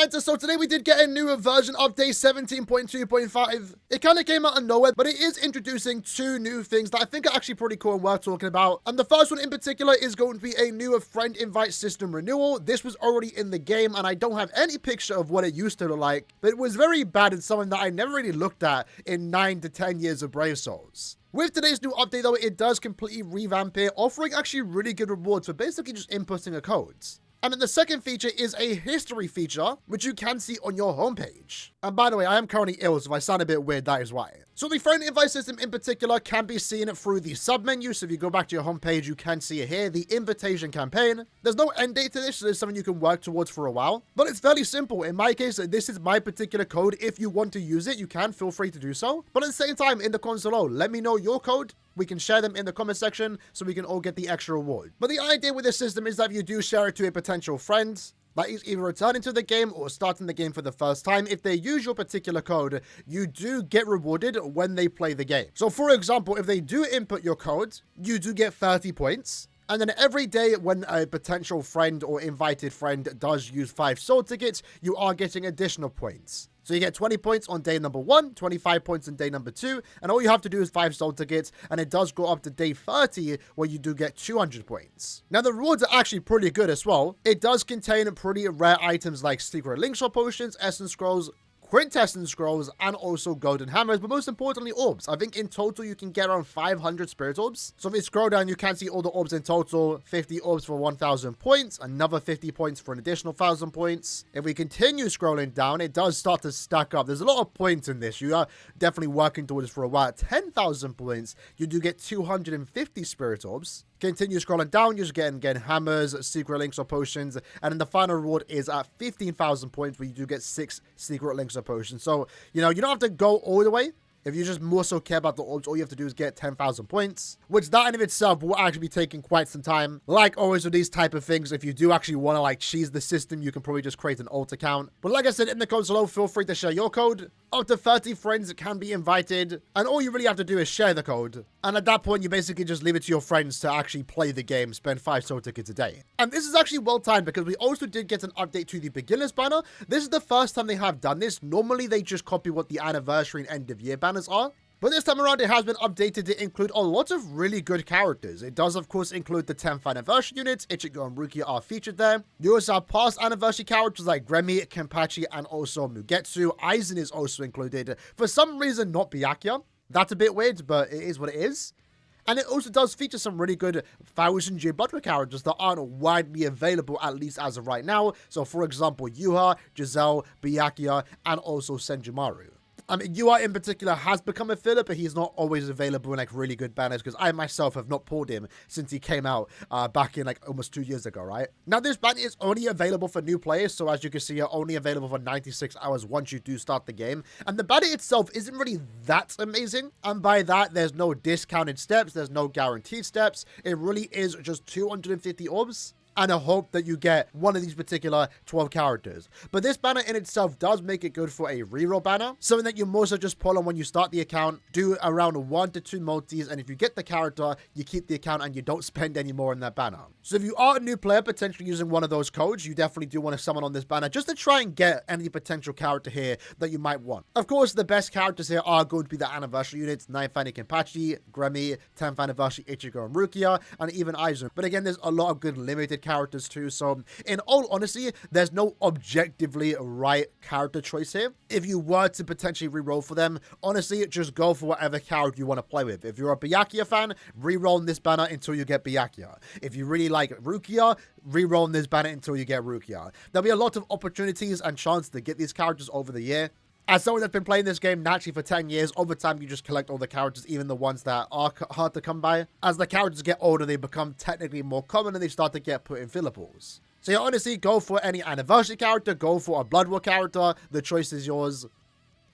Alright, so today we did get a new version update 17.2.5. It kind of came out of nowhere, but it is introducing two new things that I think are actually pretty cool and worth talking about. And the first one in particular is going to be a new friend invite system renewal. This was already in the game, and I don't have any picture of what it used to look like, but it was very bad and something that I never really looked at in 9 to 10 years of Brave Souls. With today's new update though, it does completely revamp it, offering actually really good rewards for basically just inputting a code. And then the second feature is a history feature, which you can see on your homepage. And by the way, I am currently ill, so if I sound a bit weird, that is why. So the friend invite system in particular can be seen through the sub-menu. So if you go back to your homepage, you can see it here, the invitation campaign. There's no end date to this, so it's something you can work towards for a while. But it's fairly simple. In my case, this is my particular code. If you want to use it, you can feel free to do so. But at the same time, in the console, let me know your code. We can share them in the comment section so we can all get the extra reward. But the idea with this system is that if you do share it to a potential friend that is either returning to the game or starting the game for the first time, if they use your particular code, you do get rewarded when they play the game. So for example, if they do input your code, you do get 30 points. And then every day when a potential friend or invited friend does use 5 soul tickets, you are getting additional points. So you get 20 points on day number 1, 25 points on day number 2, and all you have to do is 5 soul tickets, and it does go up to day 30 where you do get 200 points. Now the rewards are actually pretty good as well. It does contain pretty rare items like secret elixir potions, essence scrolls, quintessence scrolls, and also golden hammers, but most importantly orbs. I think in total you can get around 500 spirit orbs. So if you scroll down, you can see all the orbs in total. 50 orbs for 1000 points, another 50 points for an additional 1000 points. If we continue scrolling down, it does start to stack up. There's a lot of points in this. You are definitely working towards this for a while. At 10,000 points, you do get 250 spirit orbs. Continue scrolling down, you're just getting hammers, secret elixir potions, and then the final reward is at 15,000 points where you do get 6 secret elixir potions. So, you know, you don't have to go all the way. If you just more so care about the orbs, all you have to do is get 10,000 points, which that in of itself will actually be taking quite some time. Like always with these type of things, if you do actually want to like cheese the system, you can probably just create an alt account. But like I said, in the console, feel free to share your code. Up to 30 friends can be invited, and all you really have to do is share the code. And at that point, you basically just leave it to your friends to actually play the game, spend 5 soul tickets a day. And this is actually well timed because we also did get an update to the beginners banner. This is the first time they have done this. Normally, they just copy what the anniversary and end of year banners are. But this time around, it has been updated to include a lot of really good characters. It does, of course, include the 10th anniversary units. Ichigo and Rukia are featured there. You also have past anniversary characters like Gremmy, Kenpachi, and also Mugetsu. Aizen is also included. For some reason, not Byakuya. That's a bit weird, but it is what it is. And it also does feature some really good 1000-year Bloodwar characters that aren't widely available, at least as of right now. So, for example, Yuha, Giselle, Byakuya, and also Senjumaru. I mean, Yuha in particular has become a filler, but he's not always available in like really good banners because I myself have not pulled him since he came out back in like almost 2 years ago, right? Now, this banner is only available for new players, so as you can see, you're only available for 96 hours once you do start the game. And the banner itself isn't really that amazing. And by that, there's no discounted steps, there's no guaranteed steps. It really is just 250 orbs and a hope that you get one of these particular 12 characters. But this banner in itself does make it good for a reroll banner, something that you mostly just pull on when you start the account, do around 1 to 2 multis, and if you get the character, you keep the account and you don't spend any more in that banner. So if you are a new player potentially using one of those codes, you definitely do want to summon on this banner just to try and get any potential character here that you might want. Of course, the best characters here are going to be the anniversary units, 9th Annie Kenpachi, Gremmy, 10th anniversary Ichigo and Rukia, and even Aizen. But again, there's a lot of good limited characters too, so in all honesty, there's no objectively right character choice here. If you were to potentially reroll for them, honestly, just go for whatever character you want to play with. If you're a Byakuya fan, reroll in this banner until you get Byakuya. If you really like Rukia, reroll in this banner until you get Rukia. There'll be a lot of opportunities and chance to get these characters over the year. As someone that's been playing this game naturally for 10 years, over time you just collect all the characters, even the ones that are hard to come by. As the characters get older, they become technically more common and they start to get put in filler pools. So yeah, honestly, go for any anniversary character, go for a Blood War character, the choice is yours.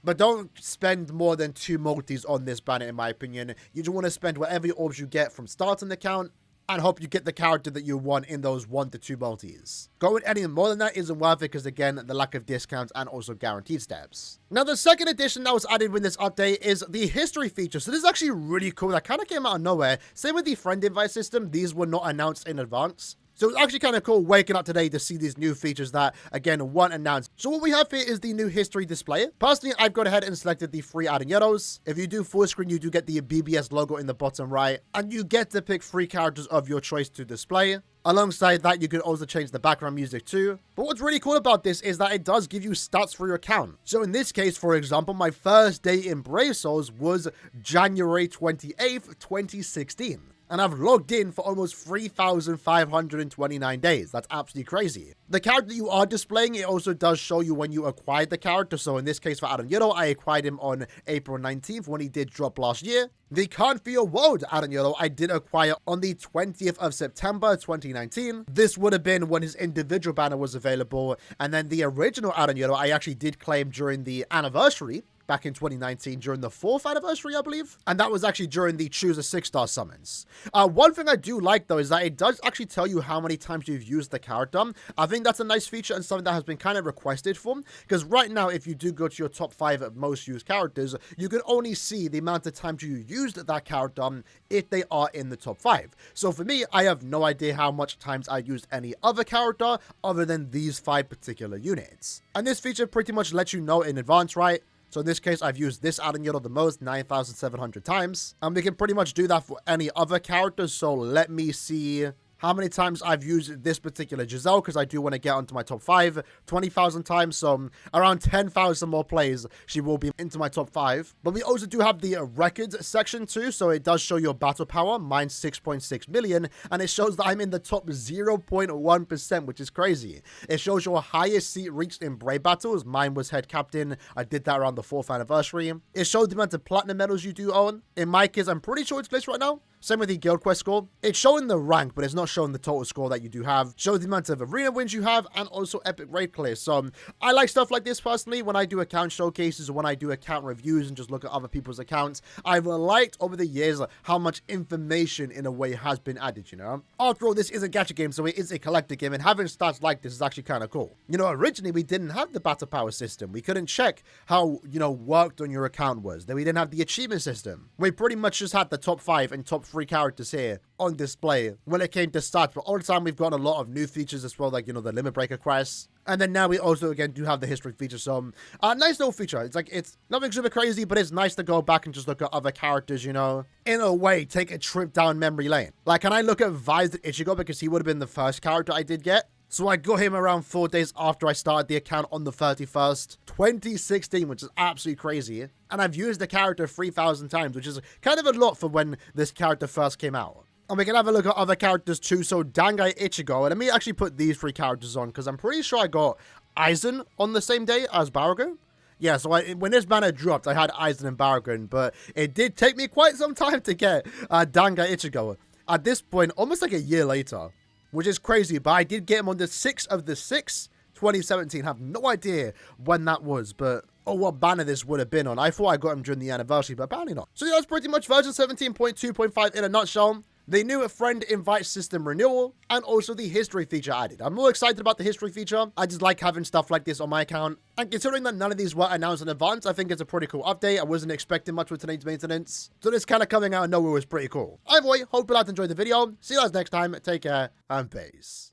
But don't spend more than 2 multis on this banner, in my opinion. You just want to spend whatever orbs you get from starting the count, and hope you get the character that you want in those 1 to 2 multis. Going any more than that isn't worth it because, again, the lack of discounts and also guaranteed steps. Now, the second addition that was added with this update is the history feature. So this is actually really cool. That kind of came out of nowhere. Same with the friend invite system. These were not announced in advance. So it's actually kind of cool waking up today to see these new features that, again, weren't announced. So what we have here is the new history display. Personally, I've gone ahead and selected the 3 Aaroniero. If you do full screen, you do get the BBS logo in the bottom right, and you get to pick 3 characters of your choice to display. Alongside that, you can also change the background music too. But what's really cool about this is that it does give you stats for your account. So in this case, for example, my first day in Brave Souls was January 28th, 2016. And I've logged in for almost 3,529 days. That's absolutely crazy. The character you are displaying, it also does show you when you acquired the character. So in this case for Aaroniero, I acquired him on April 19th when he did drop last year. The Can't Feel World Aaroniero I did acquire on the 20th of September 2019. This would have been when his individual banner was available. And then the original Aaroniero I actually did claim during the anniversary back in 2019 during the 4th anniversary, I believe. And that was actually during the Choose a 6-star summons. One thing I do like, though, is that it does actually tell you how many times you've used the character. I think that's a nice feature and something that has been kind of requested for. Because right now, if you do go to your top 5 of most used characters, you can only see the amount of times you used that character if they are in the top 5. So for me, I have no idea how much times I used any other character other than these 5 particular units. And this feature pretty much lets you know in advance, right? So in this case, I've used this Aaroniero the most, 9,700 times. And we can pretty much do that for any other characters. So let me see how many times I've used this particular Giselle, because I do want to get onto my top 5, 20,000 times, so around 10,000 more plays, she will be into my top 5. But we also do have the records section too, so it does show your battle power, mine's 6.6 million, and it shows that I'm in the top 0.1%, which is crazy. It shows your highest seat reached in Brave battles, mine was head captain, I did that around the 4th anniversary. It shows the amount of platinum medals you do own. In my case, I'm pretty sure it's glitched right now. Same with the guild quest score. It's showing the rank, but it's not showing the total score that you do have. Shows the amount of arena wins you have and also epic raid clears. So I like stuff like this personally when I do account showcases or when I do account reviews and just look at other people's accounts. I've liked over the years how much information in a way has been added, you know. After all, this is a gacha game, so it is a collector game, and having stats like this is actually kind of cool. You know, originally we didn't have the battle power system. We couldn't check how, you know, worked on your account was. Then we didn't have the achievement system. We pretty much just had the top 5 and top 3 characters here on display when it came to stats. But all the time we've got a lot of new features as well, like, you know, the limit breaker quests. And then now we also, again, do have the history feature. So, nice little feature. It's like, it's nothing super crazy, but it's nice to go back and just look at other characters, you know. In a way, take a trip down memory lane. Like, can I look at Vized Ichigo because he would have been the first character I did get? So I got him around 4 days after I started the account on the 31st, 2016, which is absolutely crazy. And I've used the character 3,000 times, which is kind of a lot for when this character first came out. And we can have a look at other characters too. So Dangai Ichigo, and let me actually put these 3 characters on because I'm pretty sure I got Aizen on the same day as Baragon. Yeah, so when this banner dropped, I had Aizen and Baragon, but it did take me quite some time to get Dangai Ichigo. At this point, almost like a year later, which is crazy, but I did get him on the 6th of the 6th, 2017. Have no idea when that was, but oh, what banner this would have been on. I thought I got him during the anniversary, but apparently not. So yeah, that's pretty much version 17.2.5 in a nutshell. The new friend invite system renewal, and also the history feature added. I'm more excited about the history feature. I just like having stuff like this on my account. And considering that none of these were announced in advance, I think it's a pretty cool update. I wasn't expecting much with today's maintenance. So this kind of coming out of nowhere was pretty cool. Either way, hope you guys enjoyed the video. See you guys next time. Take care and peace.